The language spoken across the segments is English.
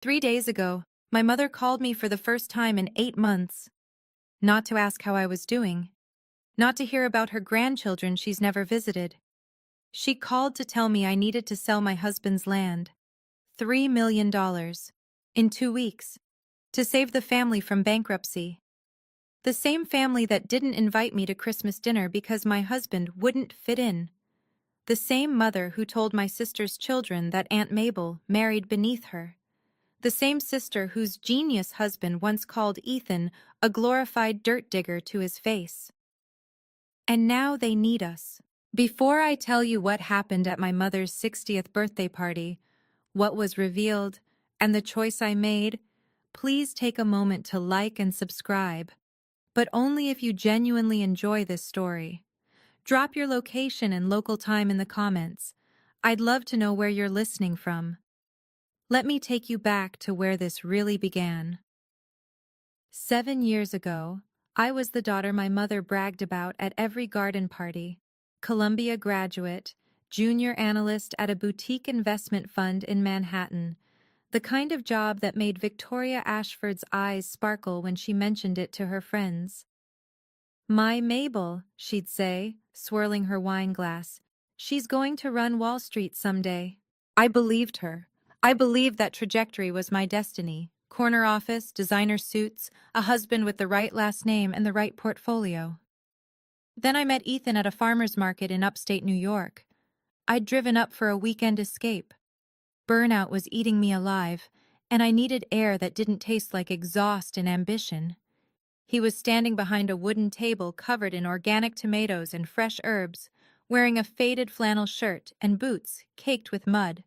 3 days ago, my mother called me for the first time in 8 months. Not to ask how I was doing. Not to hear about her grandchildren she's never visited. She called to tell me I needed to sell my husband's land. $3 million. In 2 weeks. To save the family from bankruptcy. The same family that didn't invite me to Christmas dinner because my husband wouldn't fit in. The same mother who told my sister's children that Aunt Mabel married beneath her. The same sister whose genius husband once called Ethan a glorified dirt digger to his face. And now they need us. Before I tell you what happened at my mother's 60th birthday party, what was revealed, and the choice I made, please take a moment to like and subscribe. But only if you genuinely enjoy this story. Drop your location and local time in the comments. I'd love to know where you're listening from. Let me take you back to where this really began. 7 years ago, I was the daughter my mother bragged about at every garden party. Columbia graduate, junior analyst at a boutique investment fund in Manhattan. The kind of job that made Victoria Ashford's eyes sparkle when she mentioned it to her friends. "My Mabel," she'd say, swirling her wine glass. "She's going to run Wall Street someday." I believed her. I believed that trajectory was my destiny. Corner office, designer suits, a husband with the right last name and the right portfolio. Then I met Ethan at a farmer's market in upstate New York. I'd driven up for a weekend escape. Burnout was eating me alive, and I needed air that didn't taste like exhaust and ambition. He was standing behind a wooden table covered in organic tomatoes and fresh herbs, wearing a faded flannel shirt and boots caked with mud.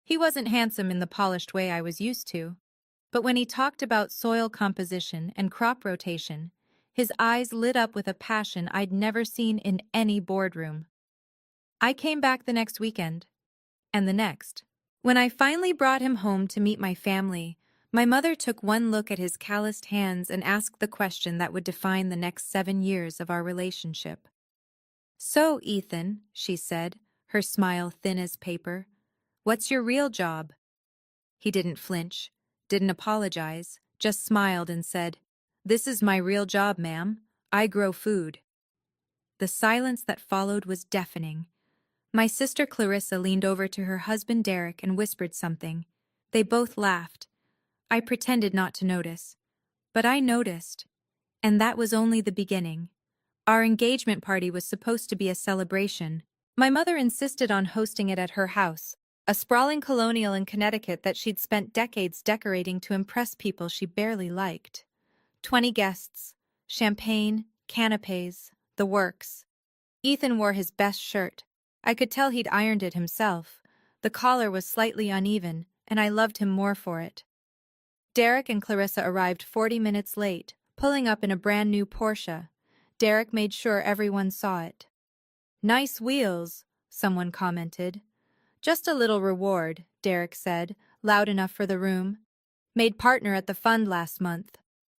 He wasn't handsome in the polished way I was used to, but when he talked about soil composition and crop rotation, his eyes lit up with a passion I'd never seen in any boardroom. I came back the next weekend, and the next. When I finally brought him home to meet my family, my mother took one look at his calloused hands and asked the question that would define the next 7 years of our relationship. "So, Ethan," she said, her smile thin as paper, "what's your real job?" He didn't flinch, didn't apologize, just smiled and said, "This is my real job, ma'am. I grow food." The silence that followed was deafening. My sister Clarissa leaned over to her husband Derek and whispered something. They both laughed. I pretended not to notice. But I noticed. And that was only the beginning. Our engagement party was supposed to be a celebration. My mother insisted on hosting it at her house, a sprawling colonial in Connecticut that she'd spent decades decorating to impress people she barely liked. 20 guests, champagne, canapes, the works. Ethan wore his best shirt. I could tell he'd ironed it himself. The collar was slightly uneven, and I loved him more for it. Derek and Clarissa arrived 40 minutes late, pulling up in a brand new Porsche. Derek made sure everyone saw it. "Nice wheels," someone commented. "Just a little reward," Derek said, loud enough for the room. "Made partner at the fund last month."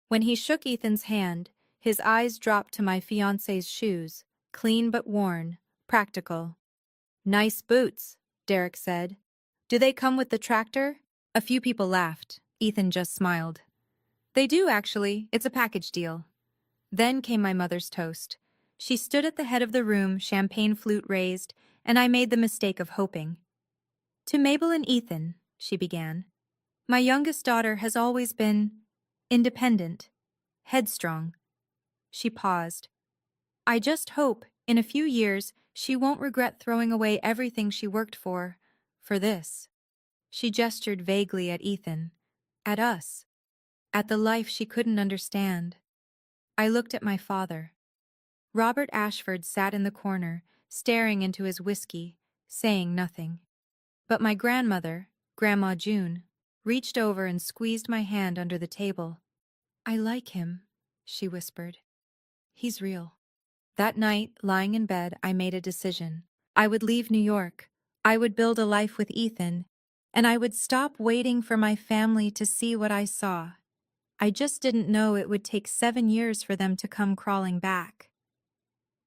When he shook Ethan's hand, his eyes dropped to my fiancé's shoes, clean but worn, practical. "Nice boots," Derek said. "Do they come with the tractor?" A few people laughed. Ethan just smiled. "They do, actually. It's a package deal." Then came my mother's toast. She stood at the head of the room, champagne flute raised, and I made the mistake of hoping. "To Mabel and Ethan," she began. "My youngest daughter has always been independent, headstrong." She paused. "I just hope, in a few years, she won't regret throwing away everything she worked for this." She gestured vaguely at Ethan, at us, at the life she couldn't understand. I looked at my father. Robert Ashford sat in the corner, staring into his whiskey, saying nothing. But my grandmother, Grandma June, reached over and squeezed my hand under the table. "I like him," she whispered. "He's real." That night, lying in bed, I made a decision. I would leave New York. I would build a life with Ethan, and I would stop waiting for my family to see what I saw. I just didn't know it would take 7 years for them to come crawling back.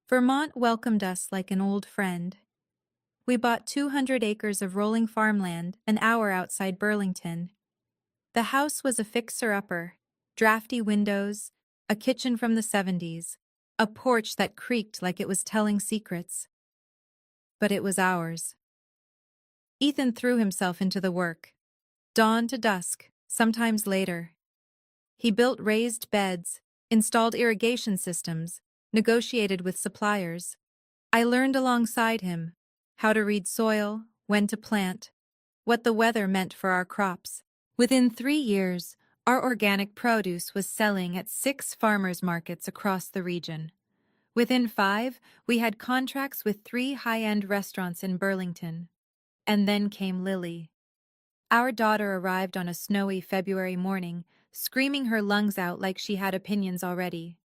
Vermont welcomed us like an old friend. We bought 200 acres of rolling farmland an hour outside Burlington. The house was a fixer-upper, drafty windows, a kitchen from the 70s, a porch that creaked like it was telling secrets. But it was ours. Ethan threw himself into the work, dawn to dusk, sometimes later. He built raised beds, installed irrigation systems, negotiated with suppliers. I learned alongside him how to read soil, when to plant, what the weather meant for our crops. Within 3 years, our organic produce was selling at 6 farmers markets across the region. Within 5, we had contracts with 3 high-end restaurants in Burlington. And then came Lily. Our daughter arrived on a snowy February morning, screaming her lungs out like she had opinions already.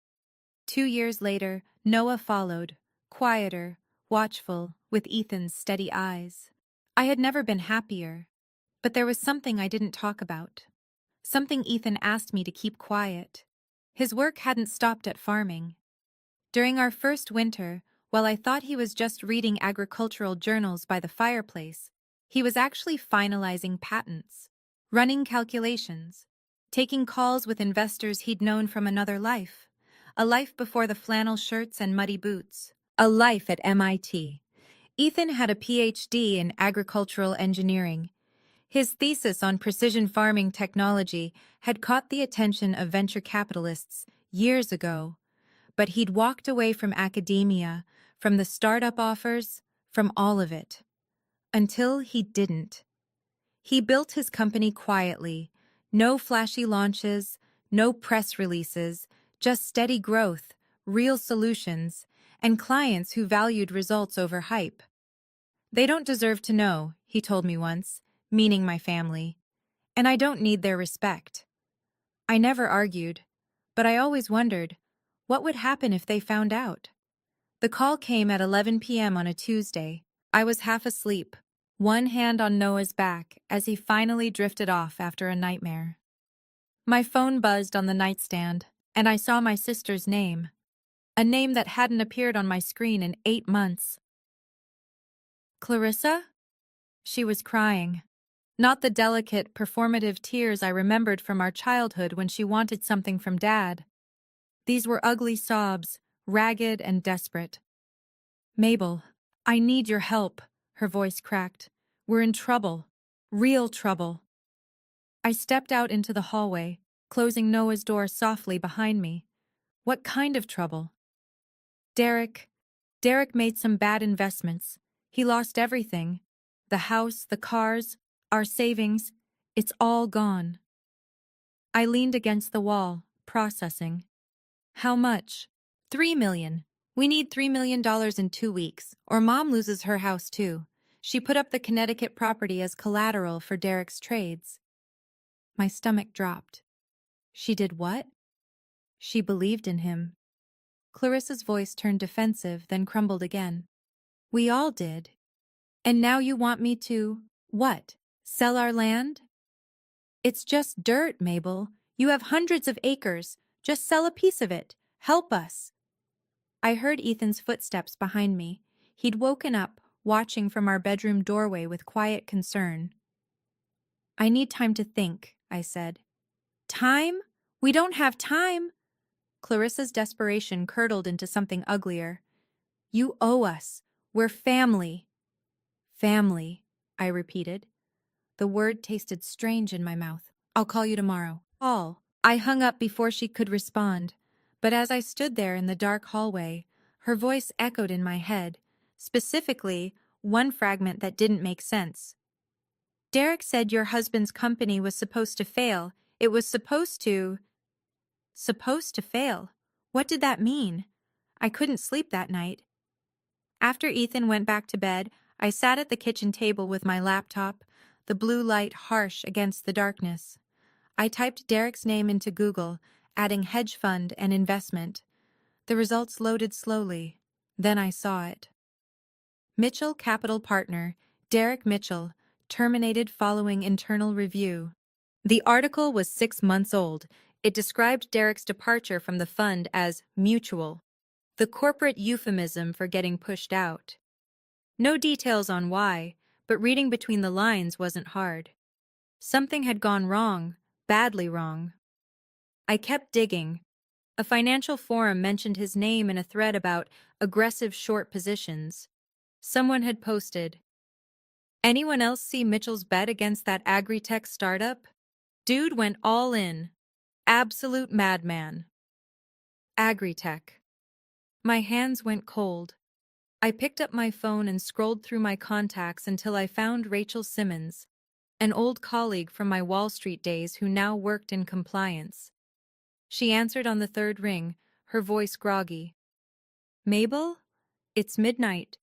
2 years later, Noah followed, quieter, watchful, with Ethan's steady eyes. I had never been happier, but there was something I didn't talk about. Something Ethan asked me to keep quiet. His work hadn't stopped at farming. During our first winter, while I thought he was just reading agricultural journals by the fireplace, he was actually finalizing patents, running calculations, taking calls with investors he'd known from another life, a life before the flannel shirts and muddy boots, a life at MIT. Ethan had a PhD in agricultural engineering. His thesis on precision farming technology had caught the attention of venture capitalists years ago. But he'd walked away from academia, from the startup offers, from all of it. Until he didn't. He built his company quietly, no flashy launches, no press releases, just steady growth, real solutions, and clients who valued results over hype. They don't deserve to know, he told me once, meaning my family. And I don't need their respect. I never argued, but I always wondered, what would happen if they found out? The call came at 11 p.m. on a Tuesday. I was half asleep, one hand on Noah's back as he finally drifted off after a nightmare. My phone buzzed on the nightstand, and I saw my sister's name, a name that hadn't appeared on my screen in 8 months. Clarissa? She was crying. Not the delicate, performative tears I remembered from our childhood when she wanted something from Dad. These were ugly sobs, ragged and desperate. "Mabel, I need your help," her voice cracked. "We're in trouble. Real trouble." I stepped out into the hallway, closing Noah's door softly behind me. What kind of trouble? Derek. Derek made some bad investments. He lost everything. The house, the cars, our savings. It's all gone. I leaned against the wall, processing. How much? $3 million. We need $3 million in 2 weeks, or Mom loses her house too. She put up the Connecticut property as collateral for Derek's trades. My stomach dropped. She did what? She believed in him. Clarissa's voice turned defensive, then crumbled again. We all did. And now you want me to, what, sell our land? It's just dirt, Mabel. You have hundreds of acres. Just sell a piece of it. Help us. I heard Ethan's footsteps behind me. He'd woken up, watching from our bedroom doorway with quiet concern. I need time to think, I said. Time? We don't have time. Clarissa's desperation curdled into something uglier. You owe us. We're family. Family, I repeated. The word tasted strange in my mouth. I'll call you tomorrow. Call. I hung up before she could respond, but as I stood there in the dark hallway, her voice echoed in my head, specifically one fragment that didn't make sense. Derek said your husband's company was supposed to fail. It was supposed to... Supposed to fail? What did that mean? I couldn't sleep that night. After Ethan went back to bed, I sat at the kitchen table with my laptop, the blue light harsh against the darkness. I typed Derek's name into Google, adding hedge fund and investment. The results loaded slowly. Then I saw it. Mitchell Capital Partner, Derek Mitchell, terminated following internal review. The article was 6 months old. It described Derek's departure from the fund as mutual, the corporate euphemism for getting pushed out. No details on why, but reading between the lines wasn't hard. Something had gone wrong, Badly wrong. I kept digging. A financial forum mentioned his name in a thread about aggressive short positions. Someone had posted, "Anyone else see Mitchell's bet against that agri-tech startup? Dude went all in. Absolute madman." Agri-tech. My hands went cold. I picked up my phone and scrolled through my contacts until I found Rachel Simmons, an old colleague from my Wall Street days who now worked in compliance. She answered on the third ring, her voice groggy. "Mabel? It's midnight."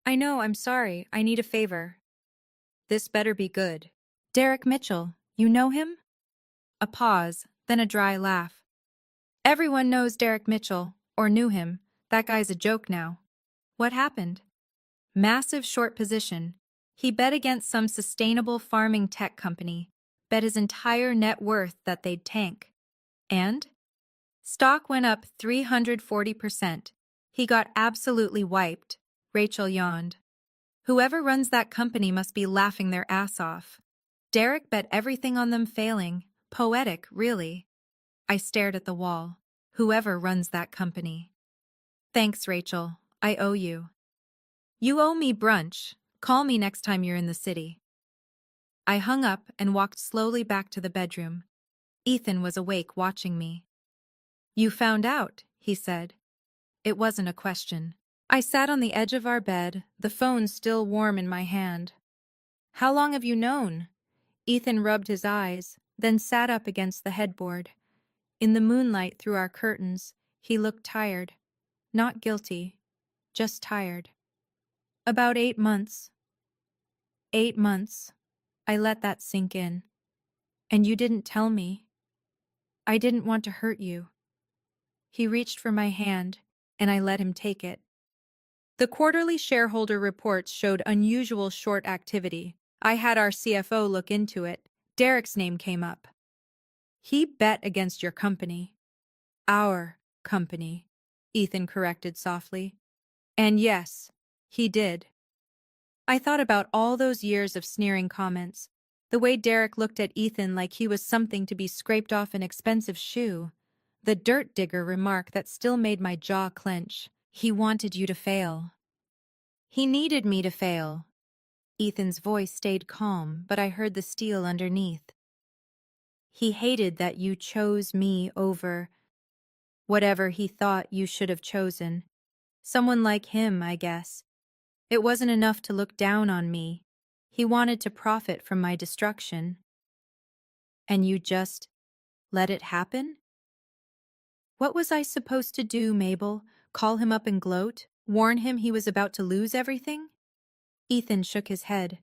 "I know, I'm sorry, I need a favor." "This better be good." "Derek Mitchell, you know him?" A pause, then a dry laugh. "Everyone knows Derek Mitchell, or knew him. That guy's a joke now." "What happened?" "Massive short position. He bet against some sustainable farming tech company, bet his entire net worth that they'd tank. And? Stock went up 340%. He got absolutely wiped." Rachel yawned. "Whoever runs that company must be laughing their ass off. Derek bet everything on them failing. Poetic, really." I stared at the wall. Whoever runs that company. "Thanks, Rachel. I owe you." "You owe me brunch. Call me next time you're in the city." I hung up and walked slowly back to the bedroom. Ethan was awake watching me. "You found out," he said. It wasn't a question. I sat on the edge of our bed, the phone still warm in my hand. "How long have you known?" Ethan rubbed his eyes, then sat up against the headboard. In the moonlight through our curtains, he looked tired. Not guilty, just tired. "About 8 months." 8 months. I let that sink in. "And you didn't tell me." "I didn't want to hurt you." He reached for my hand, and I let him take it. The quarterly shareholder reports showed unusual short activity. I had our CFO look into it. Derek's name came up. "He bet against your company." "Our company," Ethan corrected softly. "And yes, he did." I thought about all those years of sneering comments, the way Derek looked at Ethan like he was something to be scraped off an expensive shoe, the dirt digger remark that still made my jaw clench. "He wanted you to fail." "He needed me to fail." Ethan's voice stayed calm, but I heard the steel underneath. "He hated that you chose me over whatever he thought you should have chosen. Someone like him, I guess. It wasn't enough to look down on me. He wanted to profit from my destruction." "And you just let it happen?" "What was I supposed to do, Mabel? Call him up and gloat? Warn him he was about to lose everything?" Ethan shook his head.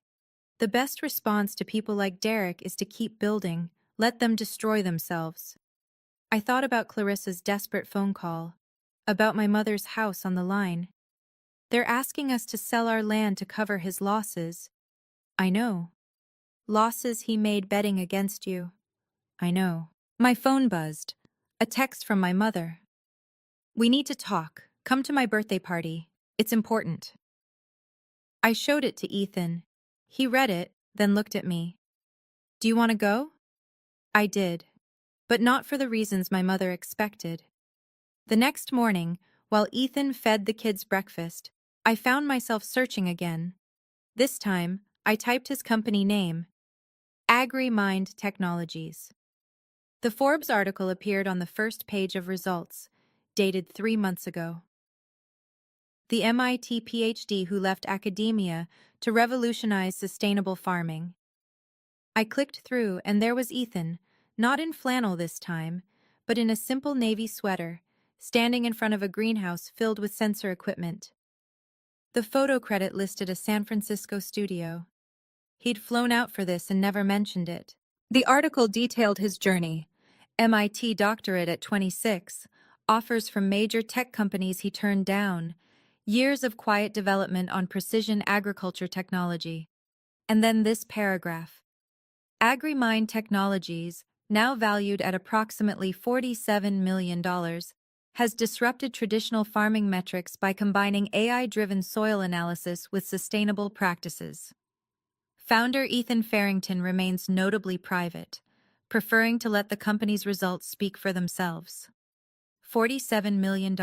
"The best response to people like Derek is to keep building, let them destroy themselves." I thought about Clarissa's desperate phone call, about my mother's house on the line. "They're asking us to sell our land to cover his losses." "I know." "Losses he made betting against you." "I know." My phone buzzed. A text from my mother. "We need to talk. Come to my birthday party. It's important." I showed it to Ethan. He read it, then looked at me. "Do you want to go?" I did, but not for the reasons my mother expected. The next morning, while Ethan fed the kids breakfast, I found myself searching again. This time, I typed his company name, AgriMind Technologies. The Forbes article appeared on the first page of results, dated 3 months ago. The MIT PhD who left academia to revolutionize sustainable farming. I clicked through, and there was Ethan, not in flannel this time, but in a simple navy sweater, standing in front of a greenhouse filled with sensor equipment. The photo credit listed a San Francisco studio. He'd flown out for this and never mentioned it. The article detailed his journey. MIT doctorate at 26, offers from major tech companies he turned down, years of quiet development on precision agriculture technology. And then this paragraph. AgriMind Technologies, now valued at approximately $47 million, has disrupted traditional farming metrics by combining AI-driven soil analysis with sustainable practices. Founder Ethan Farrington remains notably private, preferring to let the company's results speak for themselves. $47 million.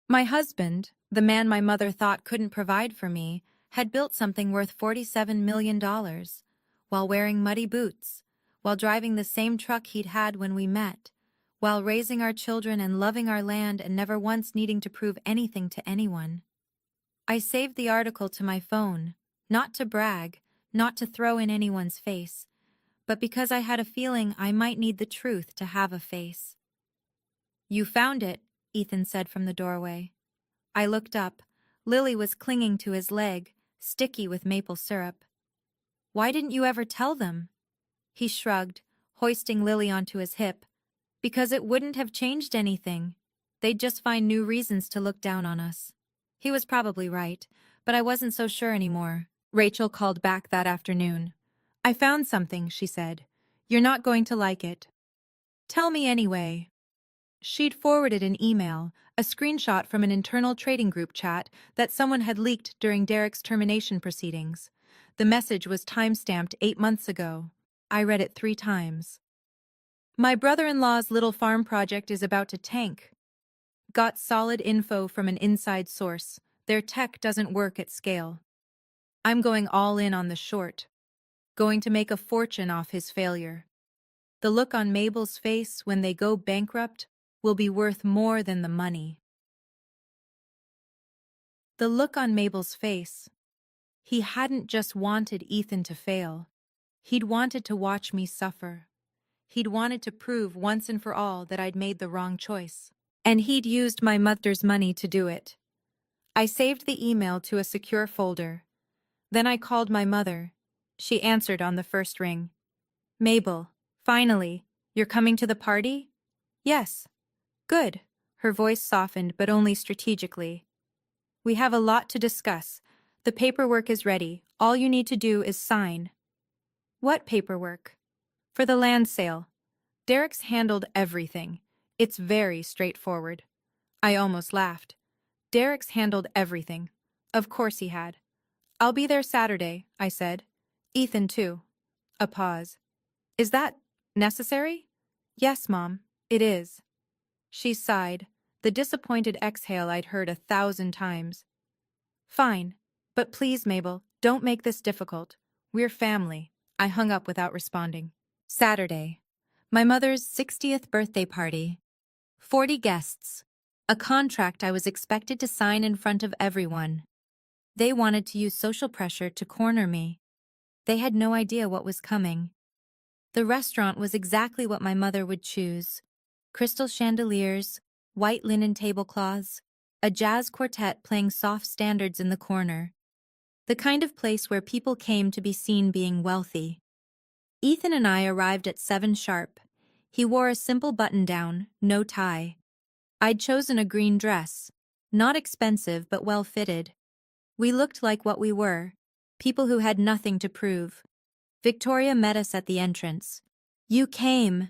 My husband, the man my mother thought couldn't provide for me, had built something worth $47 million, while wearing muddy boots, while driving the same truck he'd had when we met, while raising our children and loving our land and never once needing to prove anything to anyone. I saved the article to my phone, not to brag, not to throw in anyone's face, but because I had a feeling I might need the truth to have a face. "You found it," Ethan said from the doorway. I looked up. Lily was clinging to his leg, sticky with maple syrup. "Why didn't you ever tell them?" He shrugged, hoisting Lily onto his hip. "Because it wouldn't have changed anything. They'd just find new reasons to look down on us." He was probably right, but I wasn't so sure anymore. Rachel called back that afternoon. "I found something," she said. "You're not going to like it." "Tell me anyway." She'd forwarded an email, a screenshot from an internal trading group chat that someone had leaked during Derek's termination proceedings. The message was time-stamped 8 months ago. I read it 3 times. "My brother-in-law's little farm project is about to tank. Got solid info from an inside source. Their tech doesn't work at scale. I'm going all in on the short. Going to make a fortune off his failure. The look on Mabel's face when they go bankrupt will be worth more than the money." The look on Mabel's face. He hadn't just wanted Ethan to fail. He'd wanted to watch me suffer. He'd wanted to prove once and for all that I'd made the wrong choice. And he'd used my mother's money to do it. I saved the email to a secure folder. Then I called my mother. She answered on the first ring. "Mabel, finally, you're coming to the party?" "Yes." "Good." Her voice softened, but only strategically. "We have a lot to discuss. The paperwork is ready. All you need to do is sign." "What paperwork?" "For the land sale. Derek's handled everything. It's very straightforward." I almost laughed. Derek's handled everything. Of course he had. "I'll be there Saturday," I said. "Ethan, too." A pause. "Is that necessary?" "Yes, Mom, it is." She sighed, the disappointed exhale I'd heard 1,000 times. "Fine. But please, Mabel, don't make this difficult. We're family." I hung up without responding. Saturday. My mother's 60th birthday party. 40 guests. A contract I was expected to sign in front of everyone. They wanted to use social pressure to corner me. They had no idea what was coming. The restaurant was exactly what my mother would choose. Crystal chandeliers, white linen tablecloths, a jazz quartet playing soft standards in the corner. The kind of place where people came to be seen being wealthy. Ethan and I arrived at 7 sharp. He wore a simple button-down, no tie. I'd chosen a green dress. Not expensive, but well-fitted. We looked like what we were, people who had nothing to prove. Victoria met us at the entrance. "You came."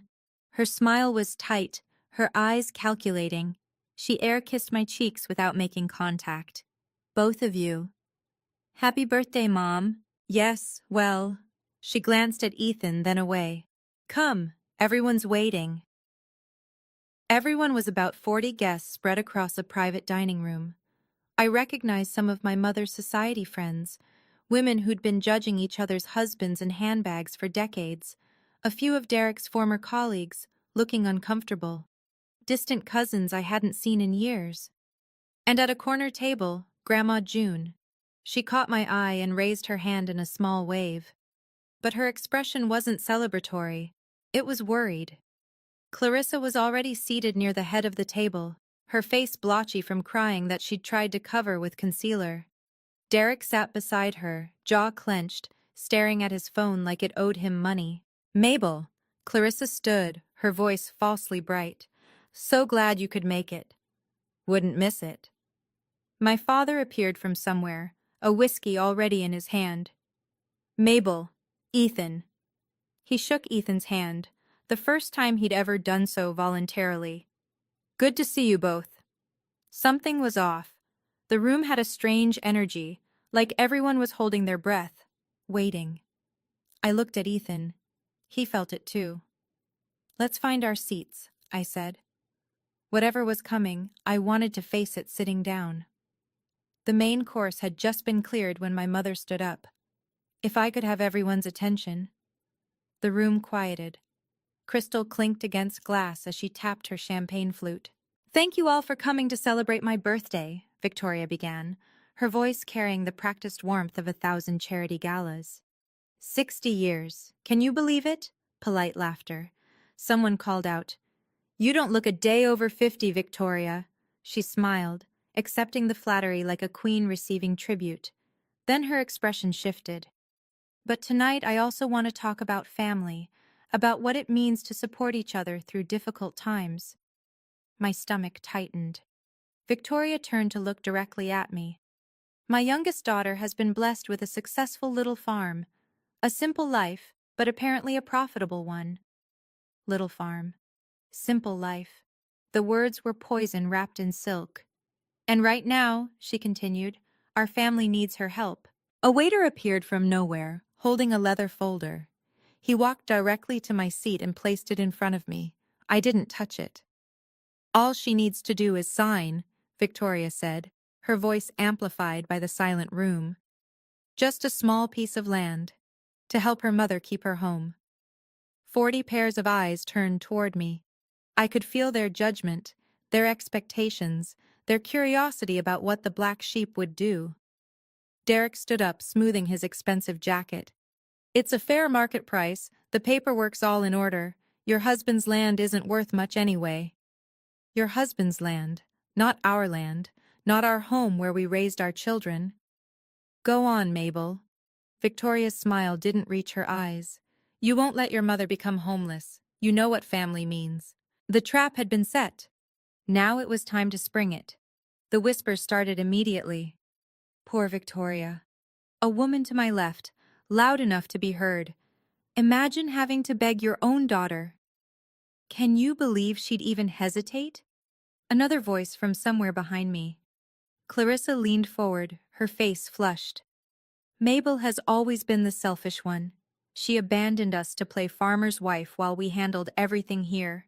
Her smile was tight, her eyes calculating. She air-kissed my cheeks without making contact. "Both of you." "Happy birthday, Mom." "Yes, well." She glanced at Ethan, then away. "Come, everyone's waiting." Everyone was about 40 guests spread across a private dining room. I recognized some of my mother's society friends, women who'd been judging each other's husbands and handbags for decades, a few of Derek's former colleagues, looking uncomfortable, distant cousins I hadn't seen in years. And at a corner table, Grandma June. She caught my eye and raised her hand in a small wave. But her expression wasn't celebratory. It was worried. Clarissa was already seated near the head of the table, her face blotchy from crying that she'd tried to cover with concealer. Derek sat beside her, jaw clenched, staring at his phone like it owed him money. "Mabel." Clarissa stood, her voice falsely bright. "So glad you could make it." "Wouldn't miss it." My father appeared from somewhere, a whiskey already in his hand. "Mabel. Ethan." He shook Ethan's hand, the first time he'd ever done so voluntarily. "Good to see you both." Something was off. The room had a strange energy, like everyone was holding their breath, waiting. I looked at Ethan. He felt it too. Let's find our seats, I said. Whatever was coming, I wanted to face it sitting down. The main course had just been cleared when my mother stood up. If I could have everyone's attention. The room quieted. Crystal clinked against glass as she tapped her champagne flute. Thank you all for coming to celebrate my birthday, Victoria began, her voice carrying the practiced warmth of 1,000 charity galas. 60 years. Can you believe it? Polite laughter. Someone called out, You don't look a day over 50, Victoria. She smiled, accepting the flattery like a queen receiving tribute. Then her expression shifted. But tonight I also want to talk about family, about what it means to support each other through difficult times. My stomach tightened. Victoria turned to look directly at me. My youngest daughter has been blessed with a successful little farm. A simple life, but apparently a profitable one. Little farm. Simple life. The words were poison wrapped in silk. And right now, she continued, our family needs her help. A waiter appeared from nowhere, holding a leather folder. He walked directly to my seat and placed it in front of me. I didn't touch it. All she needs to do is sign, Victoria said, her voice amplified by the silent room. Just a small piece of land, to help her mother keep her home. 40 pairs of eyes turned toward me. I could feel their judgment, their expectations, their curiosity about what the black sheep would do. Derek stood up, smoothing his expensive jacket. It's a fair market price, the paperwork's all in order. Your husband's land isn't worth much anyway. Your husband's land, not our land, not our home where we raised our children. Go on, Mabel. Victoria's smile didn't reach her eyes. You won't let your mother become homeless. You know what family means. The trap had been set. Now it was time to spring it. The whispers started immediately. Poor Victoria. A woman to my left, loud enough to be heard. Imagine having to beg your own daughter. Can you believe she'd even hesitate? Another voice from somewhere behind me. Clarissa leaned forward, her face flushed. Mabel has always been the selfish one. She abandoned us to play farmer's wife while we handled everything here.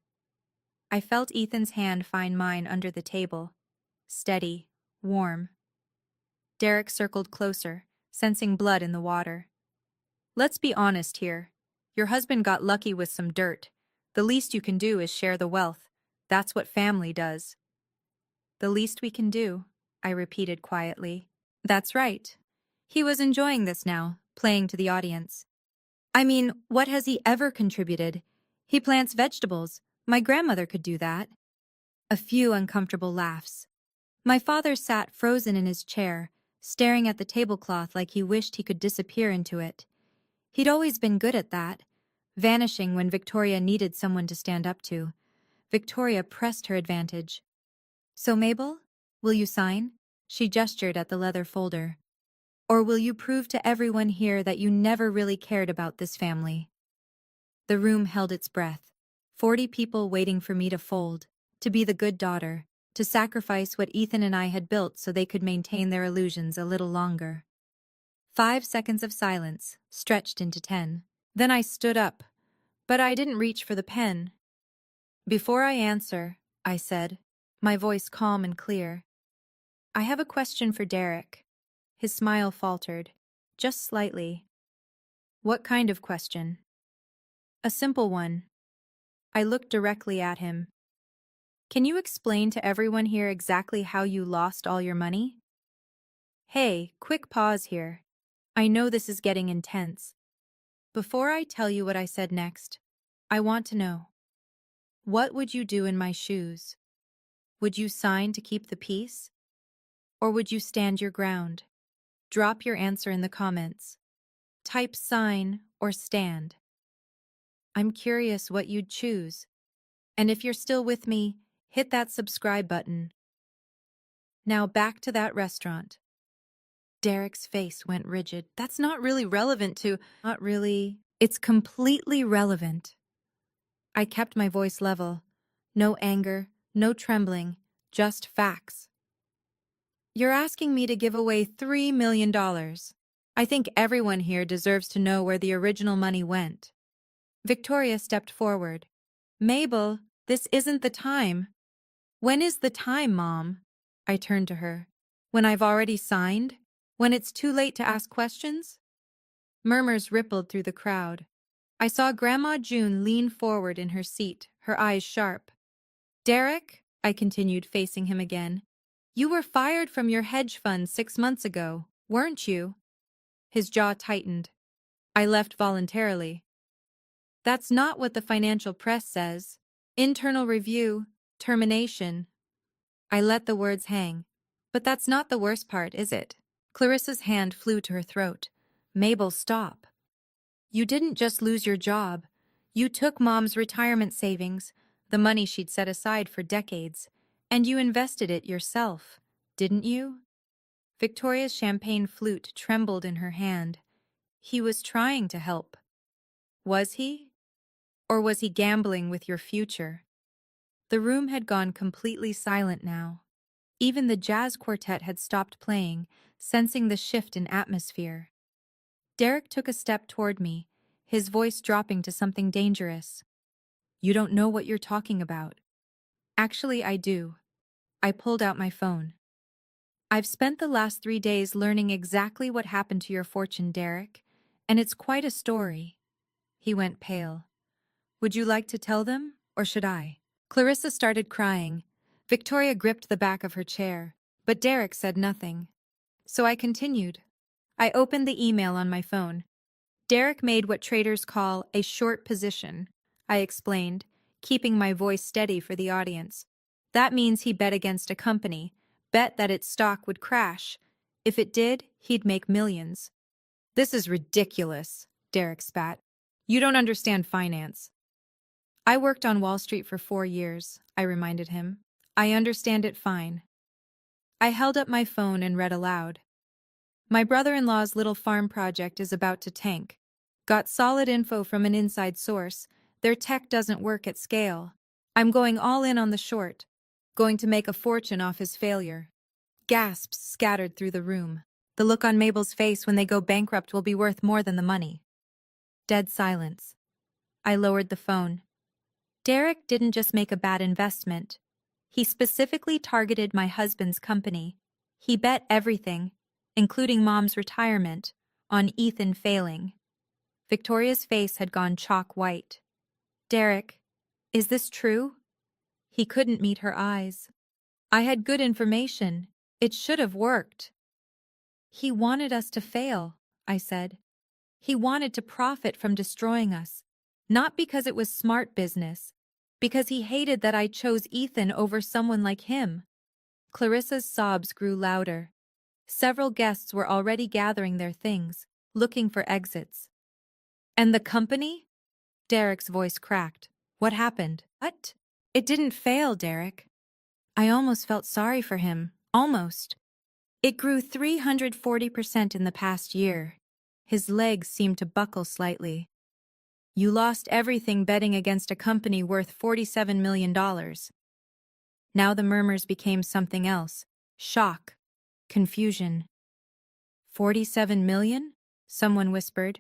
I felt Ethan's hand find mine under the table. Steady, warm. Derek circled closer, sensing blood in the water. Let's be honest here. Your husband got lucky with some dirt. The least you can do is share the wealth. That's what family does. The least we can do, I repeated quietly. That's right. He was enjoying this now, playing to the audience. I mean, what has he ever contributed? He plants vegetables. My grandmother could do that. A few uncomfortable laughs. My father sat frozen in his chair, staring at the tablecloth like he wished he could disappear into it. He'd always been good at that, vanishing when Victoria needed someone to stand up to. Victoria pressed her advantage. So, Mabel, will you sign? She gestured at the leather folder. Or will you prove to everyone here that you never really cared about this family? The room held its breath. 40 people waiting for me to fold, to be the good daughter, to sacrifice what Ethan and I had built so they could maintain their illusions a little longer. 5 seconds of silence, stretched into 10. Then I stood up, but I didn't reach for the pen. Before I answer, I said, my voice calm and clear, I have a question for Derek. His smile faltered, just slightly. What kind of question? A simple one. I looked directly at him. Can you explain to everyone here exactly how you lost all your money? Hey, quick pause here. I know this is getting intense. Before I tell you what I said next, I want to know. What would you do in my shoes? Would you sign to keep the peace? Or would you stand your ground? Drop your answer in the comments. Type sign or stand. I'm curious what you'd choose. And if you're still with me, hit that subscribe button. Now back to that restaurant. Derek's face went rigid. That's not really relevant to... Not really. It's completely relevant. I kept my voice level. No anger, no trembling, just facts. You're asking me to give away $3 million. I think everyone here deserves to know where the original money went. Victoria stepped forward. Mabel, this isn't the time. When is the time, Mom? I turned to her. When I've already signed? When it's too late to ask questions? Murmurs rippled through the crowd. I saw Grandma June lean forward in her seat, her eyes sharp. Derek, I continued, facing him again, you were fired from your hedge fund 6 months ago, weren't you? His jaw tightened. I left voluntarily. That's not what the financial press says. Internal review, termination. I let the words hang. But that's not the worst part, is it? Clarissa's hand flew to her throat. Mabel, stop. You didn't just lose your job. You took Mom's retirement savings, the money she'd set aside for decades, and you invested it yourself, didn't you? Victoria's champagne flute trembled in her hand. He was trying to help. Was he? Or was he gambling with your future? The room had gone completely silent now. Even the jazz quartet had stopped playing, sensing the shift in atmosphere. Derek took a step toward me, his voice dropping to something dangerous. You don't know what you're talking about. Actually, I do. I pulled out my phone. I've spent the last 3 days learning exactly what happened to your fortune, Derek, and it's quite a story. He went pale. Would you like to tell them, or should I? Clarissa started crying. Victoria gripped the back of her chair, but Derek said nothing. So I continued. I opened the email on my phone. Derek made what traders call a short position, I explained, keeping my voice steady for the audience. That means he bet against a company, bet that its stock would crash. If it did, he'd make millions. This is ridiculous, Derek spat. You don't understand finance. I worked on Wall Street for 4 years, I reminded him. I understand it fine. I held up my phone and read aloud. My brother-in-law's little farm project is about to tank. Got solid info from an inside source. Their tech doesn't work at scale. I'm going all in on the short. Going to make a fortune off his failure. Gasps scattered through the room. The look on Mabel's face when they go bankrupt will be worth more than the money. Dead silence. I lowered the phone. Derek didn't just make a bad investment. He specifically targeted my husband's company. He bet everything, including Mom's retirement, on Ethan failing. Victoria's face had gone chalk white. Derek, is this true? He couldn't meet her eyes. I had good information. It should have worked. He wanted us to fail, I said. He wanted to profit from destroying us, not because it was smart business, because he hated that I chose Ethan over someone like him. Clarissa's sobs grew louder. Several guests were already gathering their things, looking for exits. And the company? Derek's voice cracked. What happened? What? It didn't fail, Derek. I almost felt sorry for him. Almost. It grew 340% in the past year. His legs seemed to buckle slightly. You lost everything betting against a company worth $47 million. Now the murmurs became something else. Shock. Confusion. 47 million? Someone whispered.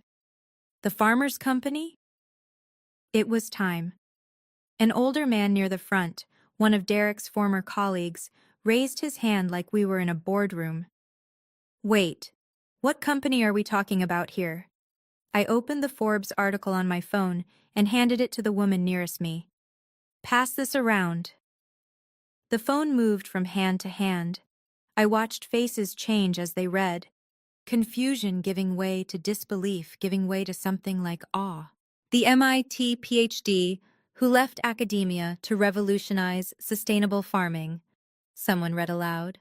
The farmer's company? It was time. An older man near the front, one of Derek's former colleagues, raised his hand like we were in a boardroom. Wait, what company are we talking about here? I opened the Forbes article on my phone and handed it to the woman nearest me. Pass this around. The phone moved from hand to hand. I watched faces change as they read. Confusion giving way to disbelief, giving way to something like awe. The MIT PhD who left academia to revolutionize sustainable farming, someone read aloud.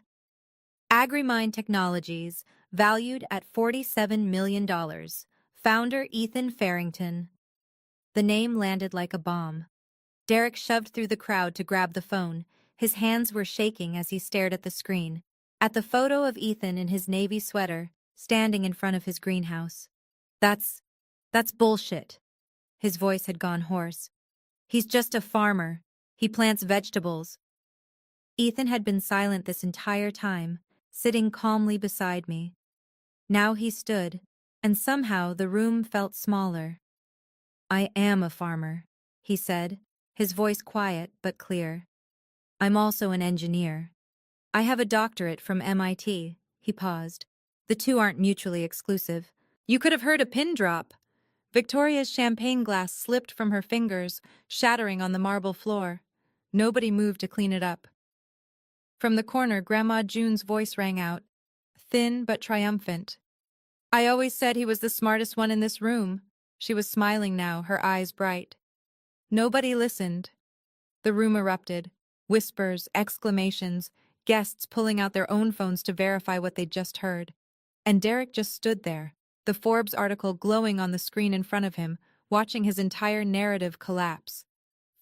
AgriMind Technologies, valued at $47 million. Founder Ethan Farrington. The name landed like a bomb. Derek shoved through the crowd to grab the phone. His hands were shaking as he stared at the screen, at the photo of Ethan in his navy sweater, standing in front of his greenhouse. That's bullshit. His voice had gone hoarse. He's just a farmer. He plants vegetables. Ethan had been silent this entire time, sitting calmly beside me. Now he stood, and somehow the room felt smaller. I am a farmer, he said, his voice quiet but clear. I'm also an engineer. I have a doctorate from MIT. He paused. The two aren't mutually exclusive. You could have heard a pin drop. Victoria's champagne glass slipped from her fingers, shattering on the marble floor. Nobody moved to clean it up. From the corner, Grandma June's voice rang out, thin but triumphant. I always said he was the smartest one in this room. She was smiling now, her eyes bright. Nobody listened. The room erupted. Whispers, exclamations, guests pulling out their own phones to verify what they'd just heard. And Derek just stood there, the Forbes article glowing on the screen in front of him, watching his entire narrative collapse.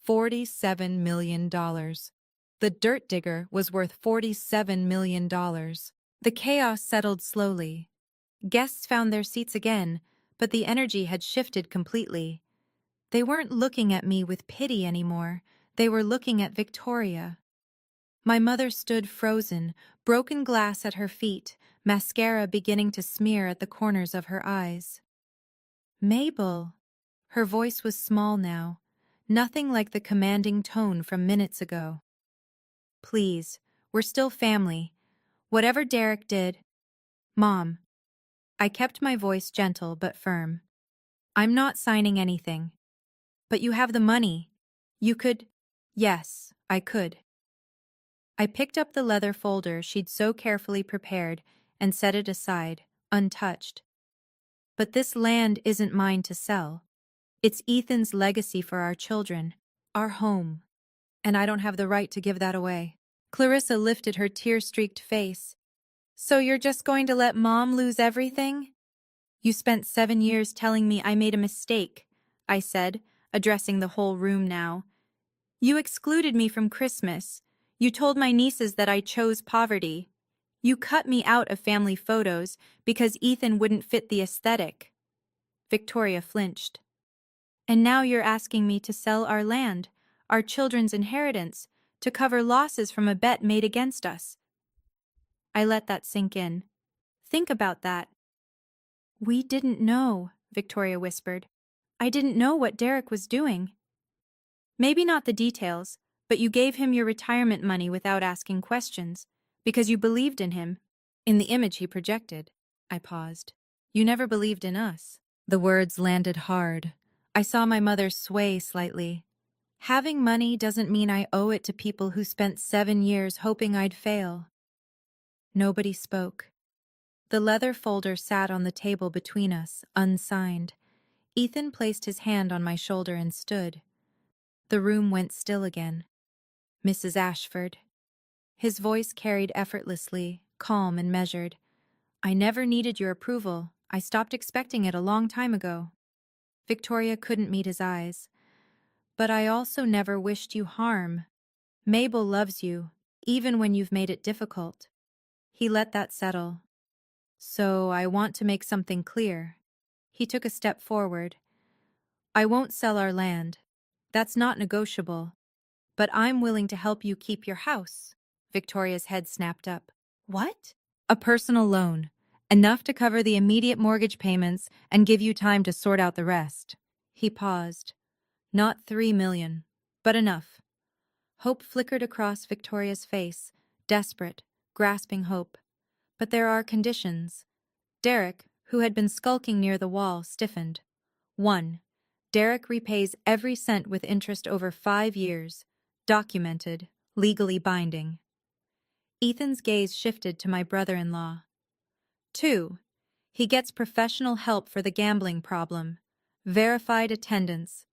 $47 million. The dirt digger was worth $47 million. The chaos settled slowly. Guests found their seats again, but the energy had shifted completely. They weren't looking at me with pity anymore. They were looking at Victoria. My mother stood frozen, broken glass at her feet, mascara beginning to smear at the corners of her eyes. Mabel. Her voice was small now, nothing like the commanding tone from minutes ago. Please, we're still family. Whatever Derek did. Mom. I kept my voice gentle but firm. I'm not signing anything. But you have the money. You could. Yes, I could. I picked up the leather folder she'd so carefully prepared and set it aside, untouched. But this land isn't mine to sell. It's Ethan's legacy for our children, our home. And I don't have the right to give that away. Clarissa lifted her tear-streaked face. So you're just going to let Mom lose everything? You spent 7 years telling me I made a mistake, I said, addressing the whole room now. You excluded me from Christmas. You told my nieces that I chose poverty. You cut me out of family photos because Ethan wouldn't fit the aesthetic. Victoria flinched. And now you're asking me to sell our land, our children's inheritance, to cover losses from a bet made against us. I let that sink in. Think about that. We didn't know, Victoria whispered. I didn't know what Derek was doing. Maybe not the details, but you gave him your retirement money without asking questions, because you believed in him. In the image he projected. I paused. You never believed in us. The words landed hard. I saw my mother sway slightly. Having money doesn't mean I owe it to people who spent 7 years hoping I'd fail. Nobody spoke. The leather folder sat on the table between us, unsigned. Ethan placed his hand on my shoulder and stood. The room went still again. Mrs. Ashford. His voice carried effortlessly, calm and measured. I never needed your approval. I stopped expecting it a long time ago. Victoria couldn't meet his eyes. But I also never wished you harm. Mabel loves you, even when you've made it difficult. He let that settle. So I want to make something clear. He took a step forward. I won't sell our land. That's not negotiable. But I'm willing to help you keep your house. Victoria's head snapped up. What? A personal loan. Enough to cover the immediate mortgage payments and give you time to sort out the rest. He paused. Not 3 million, but enough. Hope flickered across Victoria's face, desperate, grasping hope. But there are conditions. Derek, who had been skulking near the wall, stiffened. 1. Derek repays every cent with interest over 5 years. Documented, legally binding. Ethan's gaze shifted to my brother-in-law. 2. He gets professional help for the gambling problem. Verified attendance.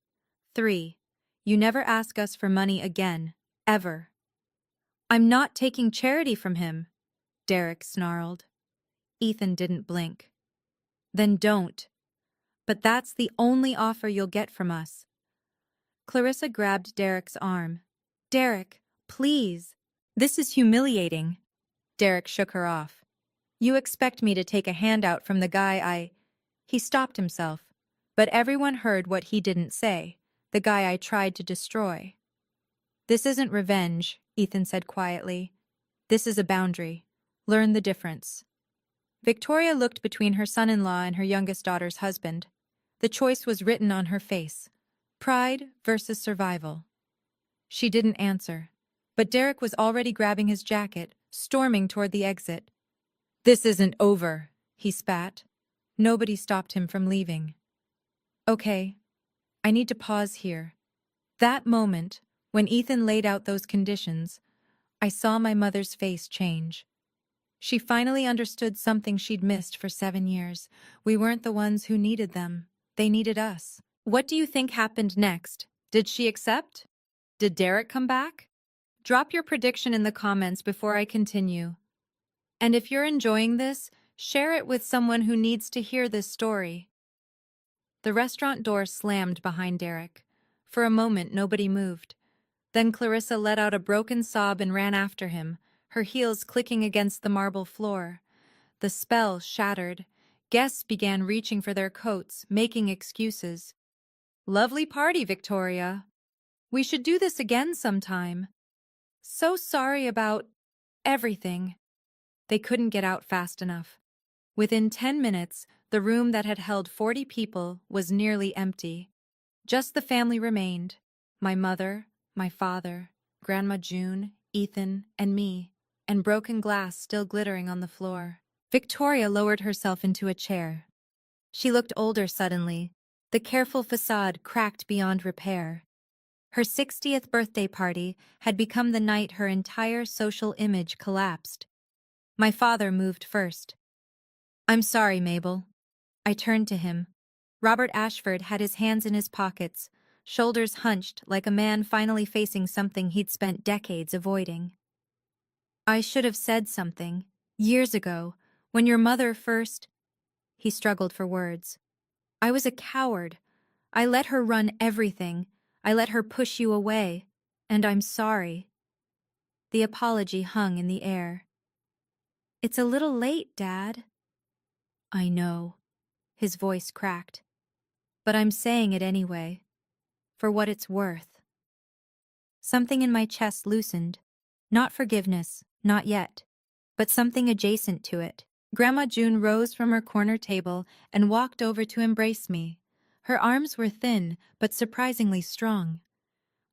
3. You never ask us for money again, ever. I'm not taking charity from him, Derek snarled. Ethan didn't blink. Then don't. But that's the only offer you'll get from us. Clarissa grabbed Derek's arm. Derek, please. This is humiliating. Derek shook her off. You expect me to take a handout from the guy He stopped himself, but everyone heard what he didn't say, the guy I tried to destroy. This isn't revenge, Ethan said quietly. This is a boundary. Learn the difference. Victoria looked between her son-in-law and her youngest daughter's husband. The choice was written on her face. Pride versus survival. She didn't answer. But Derek was already grabbing his jacket, storming toward the exit. "This isn't over," he spat. Nobody stopped him from leaving. "Okay, I need to pause here." That moment, when Ethan laid out those conditions, I saw my mother's face change. She finally understood something she'd missed for 7 years. We weren't the ones who needed them. They needed us. What do you think happened next? Did she accept? Did Derek come back? Drop your prediction in the comments before I continue. And if you're enjoying this, share it with someone who needs to hear this story. The restaurant door slammed behind Derek. For a moment, nobody moved. Then Clarissa let out a broken sob and ran after him, her heels clicking against the marble floor. The spell shattered. Guests began reaching for their coats, making excuses. "Lovely party, Victoria. We should do this again sometime. So sorry about everything." They couldn't get out fast enough. Within 10 minutes, the room that had held 40 people was nearly empty. Just the family remained: my mother, my father, Grandma June, Ethan, and me, and broken glass still glittering on the floor. Victoria lowered herself into a chair. She looked older suddenly, the careful facade cracked beyond repair. Her 60th birthday party had become the night her entire social image collapsed. My father moved first. "I'm sorry, Mabel." I turned to him. Robert Ashford had his hands in his pockets, shoulders hunched like a man finally facing something he'd spent decades avoiding. "I should have said something. Years ago, when your mother first—" He struggled for words. "I was a coward. I let her run everything. I let her push you away. And I'm sorry." The apology hung in the air. "It's a little late, Dad." "I know." His voice cracked. "But I'm saying it anyway. For what it's worth." Something in my chest loosened. Not forgiveness, not yet, but something adjacent to it. Grandma June rose from her corner table and walked over to embrace me. Her arms were thin, but surprisingly strong.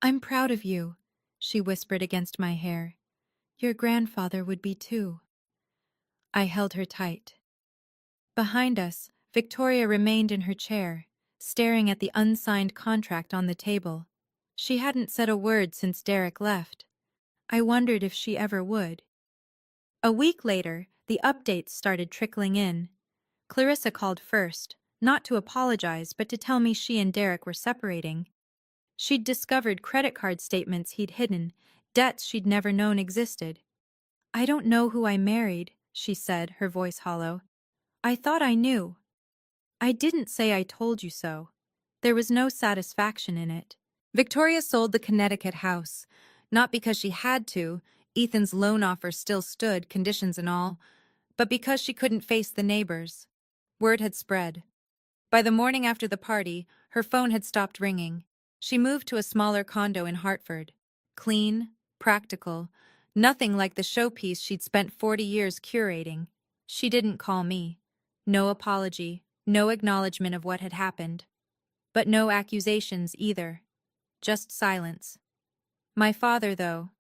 "I'm proud of you," she whispered against my hair. "Your grandfather would be too." I held her tight. Behind us, Victoria remained in her chair, staring at the unsigned contract on the table. She hadn't said a word since Derek left. I wondered if she ever would. A week later, the updates started trickling in. Clarissa called first, not to apologize, but to tell me she and Derek were separating. She'd discovered credit card statements he'd hidden, debts she'd never known existed. "I don't know who I married," she said, her voice hollow. "I thought I knew." I didn't say I told you so. There was no satisfaction in it. Victoria sold the Connecticut house, not because she had to, Ethan's loan offer still stood, conditions and all, but because she couldn't face the neighbors. Word had spread. By the morning after the party, her phone had stopped ringing. She moved to a smaller condo in Hartford. Clean, practical, nothing like the showpiece she'd spent 40 years curating. She didn't call me. No apology, no acknowledgement of what had happened. But no accusations either. Just silence. My father, though,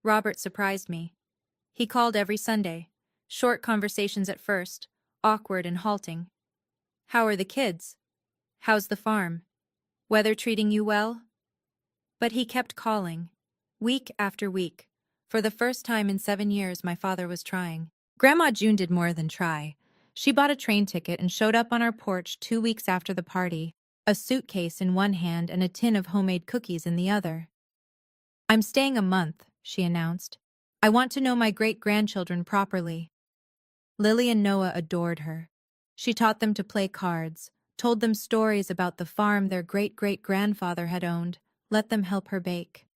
Robert, surprised me. He called every Sunday. Short conversations at first, awkward and halting. "How are the kids? How's the farm? Weather treating you well?" But he kept calling, week after week. For the first time in 7 years, my father was trying. Grandma June did more than try. She bought a train ticket and showed up on our porch 2 weeks after the party, a suitcase in one hand and a tin of homemade cookies in the other. "I'm staying a month," she announced. "I want to know my great-grandchildren properly." Lily and Noah adored her. She taught them to play cards, told them stories about the farm their great-great-grandfather had owned, let them help her bake.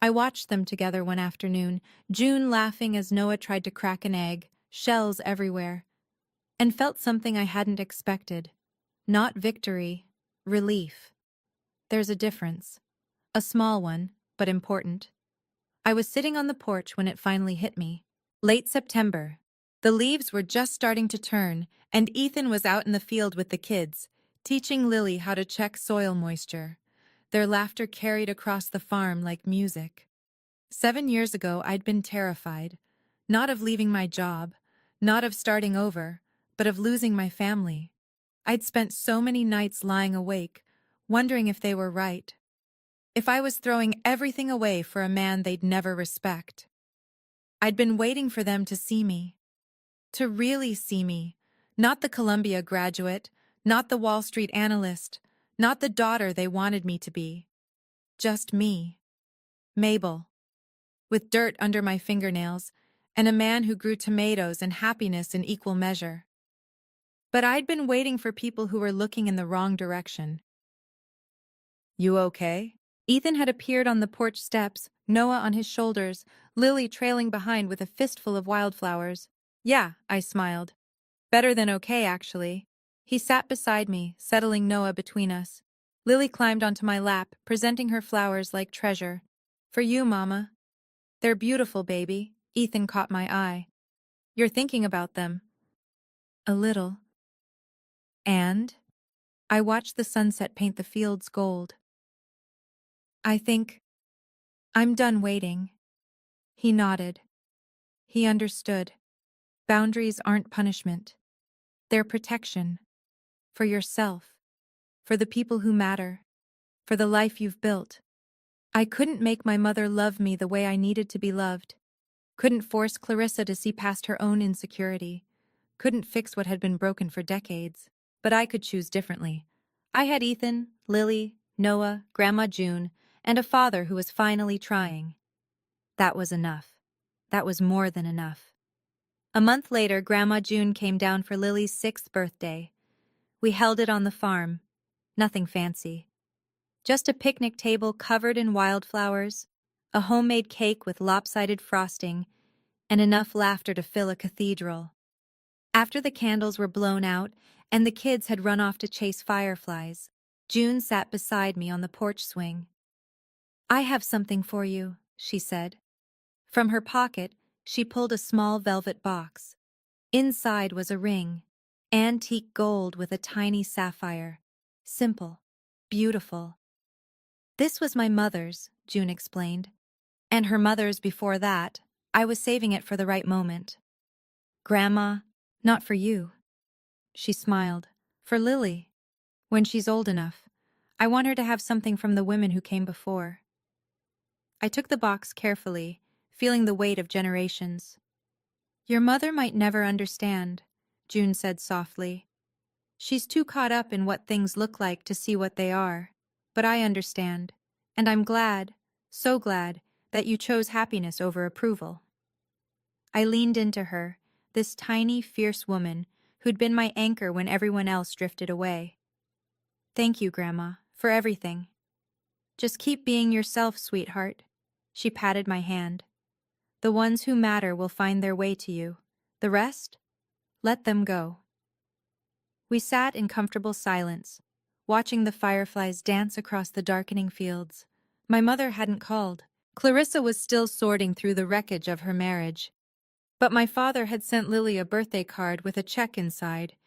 I watched them together one afternoon, June laughing as Noah tried to crack an egg, shells everywhere, and felt something I hadn't expected. Not victory, relief. There's a difference. A small one, but important. I was sitting on the porch when it finally hit me. Late September. The leaves were just starting to turn, and Ethan was out in the field with the kids, teaching Lily how to check soil moisture. Their laughter carried across the farm like music. 7 years ago, I'd been terrified, not of leaving my job, not of starting over, but of losing my family. I'd spent so many nights lying awake, wondering if they were right, if I was throwing everything away for a man they'd never respect. I'd been waiting for them to see me, to really see me, not the Columbia graduate, not the Wall Street analyst, not the daughter they wanted me to be. Just me, Mabel, with dirt under my fingernails, and a man who grew tomatoes and happiness in equal measure. But I'd been waiting for people who were looking in the wrong direction. "You okay?" Ethan had appeared on the porch steps, Noah on his shoulders, Lily trailing behind with a fistful of wildflowers. "Yeah," I smiled. "Better than okay, actually." He sat beside me, settling Noah between us. Lily climbed onto my lap, presenting her flowers like treasure. "For you, Mama." "They're beautiful, baby." Ethan caught my eye. "You're thinking about them." "A little." "And?" I watched the sunset paint the fields gold. "I think I'm done waiting." He nodded. He understood. Boundaries aren't punishment. They're protection. For yourself. For the people who matter. For the life you've built. I couldn't make my mother love me the way I needed to be loved. Couldn't force Clarissa to see past her own insecurity. Couldn't fix what had been broken for decades. But I could choose differently. I had Ethan, Lily, Noah, Grandma June, and a father who was finally trying. That was enough. That was more than enough. A month later, Grandma June came down for Lily's 6th birthday. We held it on the farm. Nothing fancy. Just a picnic table covered in wildflowers, a homemade cake with lopsided frosting, and enough laughter to fill a cathedral. After the candles were blown out and the kids had run off to chase fireflies, June sat beside me on the porch swing. "I have something for you," she said. From her pocket, she pulled a small velvet box. Inside was a ring, antique gold with a tiny sapphire. Simple, beautiful. "This was my mother's," June explained. "And her mother's before that. I was saving it for the right moment." "Grandma, not for you." She smiled. "For Lily. When she's old enough. I want her to have something from the women who came before." I took the box carefully, feeling the weight of generations. "Your mother might never understand," June said softly. "She's too caught up in what things look like to see what they are. But I understand. And I'm glad, so glad, that you chose happiness over approval." I leaned into her, this tiny, fierce woman who'd been my anchor when everyone else drifted away. "Thank you, Grandma, for everything. Just keep being yourself, sweetheart." She patted my hand. "The ones who matter will find their way to you. The rest? Let them go." We sat in comfortable silence, watching the fireflies dance across the darkening fields. My mother hadn't called. Clarissa was still sorting through the wreckage of her marriage. But my father had sent Lily a birthday card with a check inside,